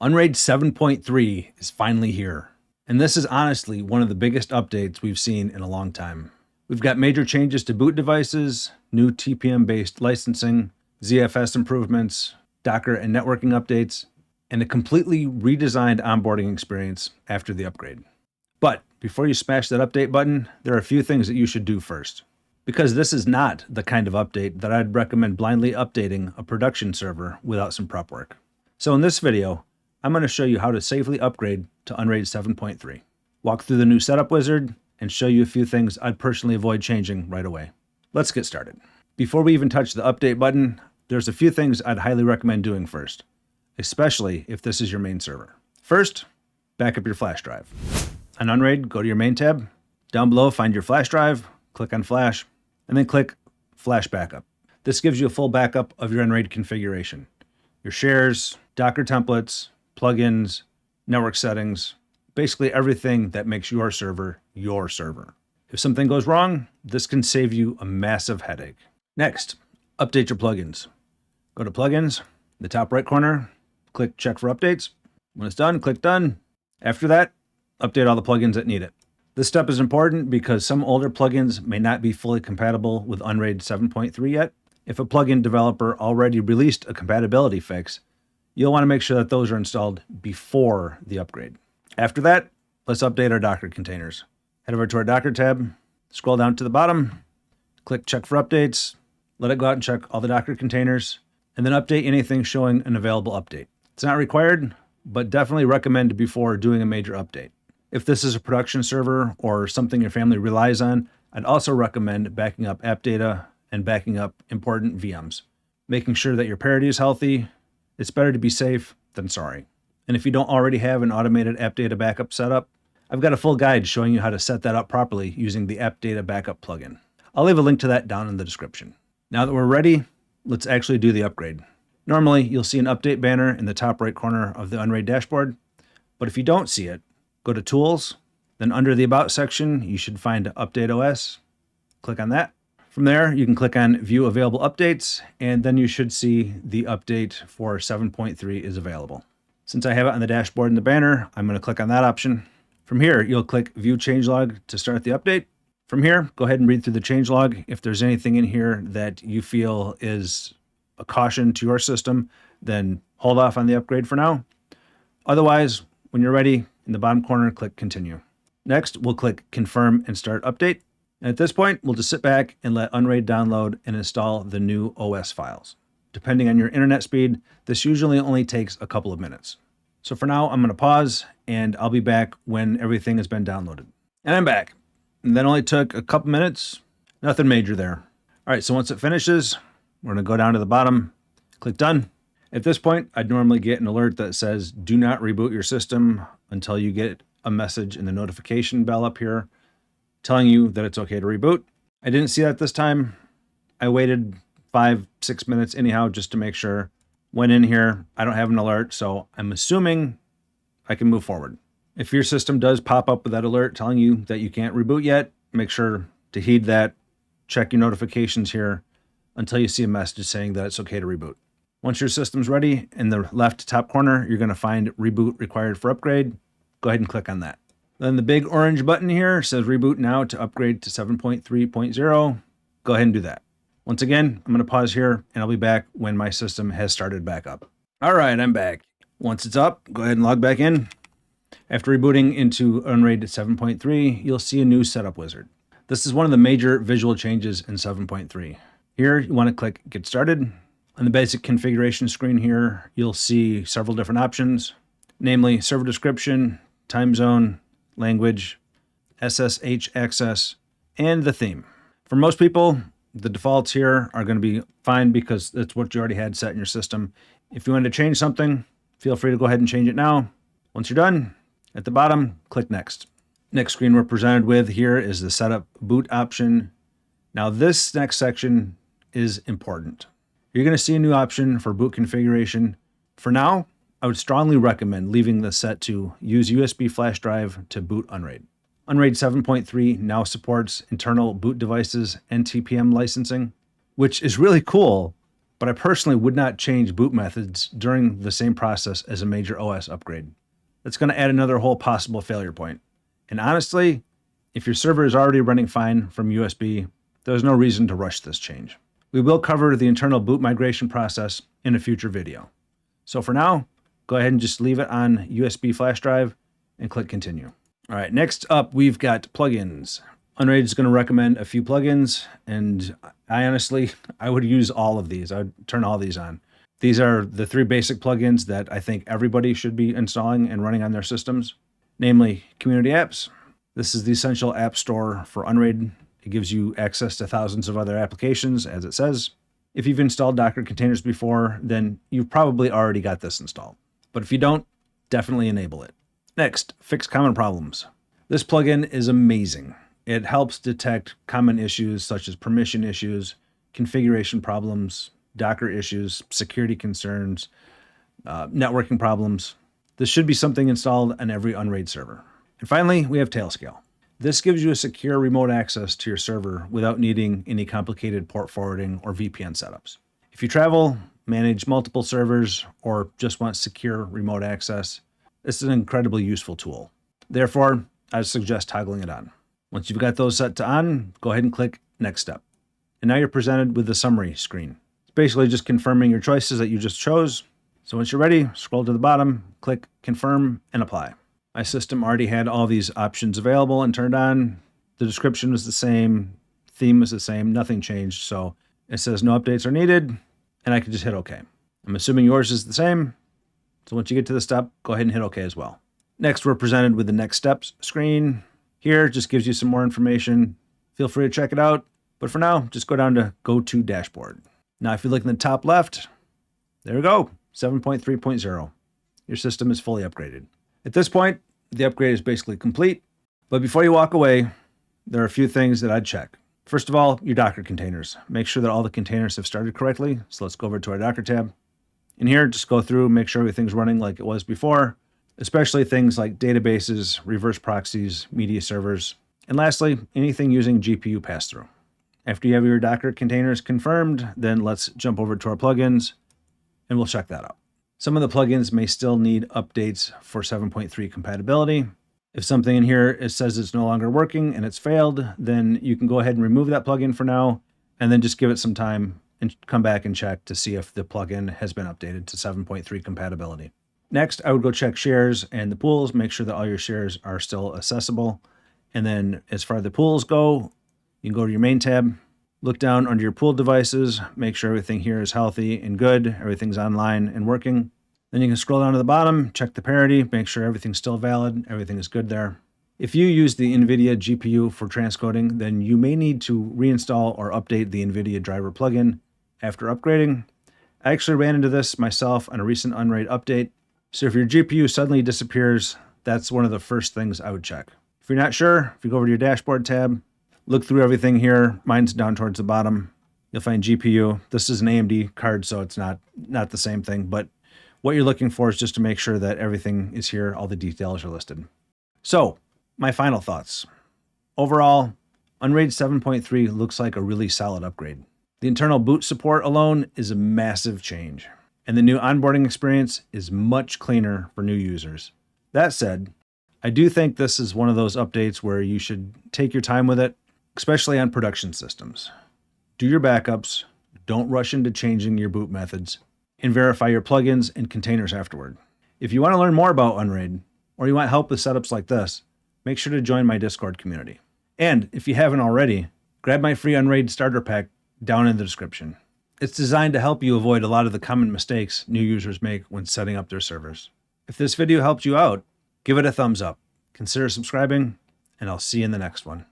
Unraid 7.3 is finally here, and this is honestly one of the biggest updates we've seen in a long time. We've got major changes to boot devices, new TPM-based licensing, ZFS improvements, Docker and networking updates, and a completely redesigned onboarding experience after the upgrade. But before you smash that update button, there are a few things that you should do first. Because this is not the kind of update that I'd recommend blindly updating a production server without some prep work. So in this video, I'm going to show you how to safely upgrade to Unraid 7.3. Walk through the new setup wizard and show you a few things I'd personally avoid changing right away. Let's get started. Before we even touch the update button, there's a few things I'd highly recommend doing first, especially if this is your main server. First, back up your flash drive. On Unraid, go to your main tab. Down below, find your flash drive, click on flash, and then click Flash Backup. This gives you a full backup of your Unraid configuration. Your shares, Docker templates, plugins, network settings, basically everything that makes your server your server. If something goes wrong, this can save you a massive headache. Next, update your plugins. Go to Plugins, in the top right corner, click Check for Updates. When it's done, click Done. After that, update all the plugins that need it. This step is important because some older plugins may not be fully compatible with Unraid 7.3 yet. If a plugin developer already released a compatibility fix, you'll want to make sure that those are installed before the upgrade. After that, let's update our Docker containers. Head over to our Docker tab, scroll down to the bottom, click Check for Updates, let it go out and check all the Docker containers, and then update anything showing an available update. It's not required, but definitely recommend before doing a major update. If this is a production server or something your family relies on, I'd also recommend backing up Appdata and backing up important VMs, making sure that your parity is healthy. It's better to be safe than sorry. And if you don't already have an automated Appdata backup setup, I've got a full guide showing you how to set that up properly using the Appdata backup plugin. I'll leave a link to that down in the description. Now that we're ready, let's actually do the upgrade. Normally, you'll see an update banner in the top right corner of the Unraid dashboard, but if you don't see it, go to Tools, then under the About section, you should find Update OS. Click on that. From there, you can click on View Available Updates, and then you should see the update for 7.3 is available. Since I have it on the dashboard in the banner, I'm going to click on that option. From here, you'll click View Changelog to start the update. From here, go ahead and read through the changelog. If there's anything in here that you feel is a caution to your system, then hold off on the upgrade for now. Otherwise, when you're ready, in the bottom corner, click Continue. Next, we'll click Confirm and Start Update. And at this point, we'll just sit back and let Unraid download and install the new OS files. Depending on your internet speed, this usually only takes a couple of minutes. So for now, I'm going to pause and I'll be back when everything has been downloaded. And I'm back. And that only took a couple minutes. Nothing major there. All right, so once it finishes, we're going to go down to the bottom, click Done. At this point, I'd normally get an alert that says, do not reboot your system until you get a message in the notification bell up here telling you that it's okay to reboot. I didn't see that this time. I waited 5-6 minutes anyhow, just to make sure. Went in here, I don't have an alert, so I'm assuming I can move forward. If your system does pop up with that alert telling you that you can't reboot yet, make sure to heed that. Check your notifications here until you see a message saying that it's okay to reboot. Once your system's ready, in the left top corner, you're going to find Reboot Required for Upgrade. Go ahead and click on that. Then the big orange button here says Reboot Now to upgrade to 7.3.0. Go ahead and do that. Once again, I'm going to pause here and I'll be back when my system has started back up. All right, I'm back. Once it's up, go ahead and log back in. After rebooting into Unraid 7.3, you'll see a new setup wizard. This is one of the major visual changes in 7.3. Here, you want to click Get Started. On the basic configuration screen here, you'll see several different options, namely server description, time zone, language, SSH access, and the theme. For most people, the defaults here are going to be fine because that's what you already had set in your system. If you want to change something, feel free to go ahead and change it now. Once you're done, at the bottom, click Next. Next screen we're presented with here is the Setup Boot option. Now this next section is important. You're going to see a new option for boot configuration. For now, I would strongly recommend leaving this set to use USB flash drive to boot Unraid. Unraid 7.3 now supports internal boot devices and TPM licensing, which is really cool but I personally would not change boot methods during the same process as a major OS upgrade. That's going to add another whole possible failure point. And honestly, if your server is already running fine from USB, there's no reason to rush this change. We will cover the internal boot migration process in a future video. So for now, go ahead and just leave it on USB flash drive and click continue. All right, next up, we've got plugins. Unraid is going to recommend a few plugins, and I would use all of these. I would turn all these on. These are the 3 basic plugins that I think everybody should be installing and running on their systems, namely Community Apps. This is the essential app store for Unraid. It gives you access to thousands of other applications, as it says. If you've installed Docker containers before, then you've probably already got this installed. But if you don't, definitely enable it. Next, Fix Common Problems. This plugin is amazing. It helps detect common issues such as permission issues, configuration problems, Docker issues, security concerns, networking problems. This should be something installed on every Unraid server. And finally, we have Tailscale. This gives you a secure remote access to your server without needing any complicated port forwarding or VPN setups. If you travel, manage multiple servers, or just want secure remote access, this is an incredibly useful tool. Therefore, I suggest toggling it on. Once you've got those set to on, go ahead and click Next Step. And now you're presented with the summary screen. It's basically just confirming your choices that you just chose. So once you're ready, scroll to the bottom, click Confirm and Apply. My system already had all these options available and turned on. The description was the same, theme was the same, nothing changed. So it says no updates are needed, and I can just hit OK. I'm assuming yours is the same. So once you get to the step, go ahead and hit OK as well. Next, we're presented with the Next Steps screen. Here, just gives you some more information. Feel free to check it out. But for now, just go down to Go to Dashboard. Now, if you look in the top left, there we go, 7.3.0. Your system is fully upgraded. At this point, the upgrade is basically complete. But before you walk away, there are a few things that I'd check. First of all, your Docker containers. Make sure that all the containers have started correctly. So let's go over to our Docker tab. In here, just go through, make sure everything's running like it was before, especially things like databases, reverse proxies, media servers, and lastly, anything using GPU pass-through. After you have your Docker containers confirmed, then let's jump over to our plugins, and we'll check that out. Some of the plugins may still need updates for 7.3 compatibility. If something in here says it's no longer working and it's failed, then you can go ahead and remove that plugin for now, and then just give it some time and come back and check to see if the plugin has been updated to 7.3 compatibility. Next, I would go check shares and the pools, make sure that all your shares are still accessible. And then as far as the pools go, you can go to your main tab, look down under your pool devices, make sure everything here is healthy and good, everything's online and working. Then you can scroll down to the bottom, check the parity, make sure everything's still valid, everything is good there. If you use the NVIDIA GPU for transcoding, then you may need to reinstall or update the NVIDIA driver plugin after upgrading. I actually ran into this myself on a recent Unraid update. So if your GPU suddenly disappears, that's one of the first things I would check. If you're not sure, if you go over to your dashboard tab, look through everything here. Mine's down towards the bottom. You'll find GPU. This is an AMD card, so it's not the same thing, but what you're looking for is just to make sure that everything is here, all the details are listed. So, my final thoughts. Overall, Unraid 7.3 looks like a really solid upgrade. The internal boot support alone is a massive change, and the new onboarding experience is much cleaner for new users. That said, I do think this is one of those updates where you should take your time with it, especially on production systems. Do your backups, don't rush into changing your boot methods, and verify your plugins and containers afterward. If you want to learn more about Unraid, or you want help with setups like this, make sure to join my Discord community. And if you haven't already, grab my free Unraid starter pack down in the description. It's designed to help you avoid a lot of the common mistakes new users make when setting up their servers. If this video helped you out, give it a thumbs up, consider subscribing, and I'll see you in the next one.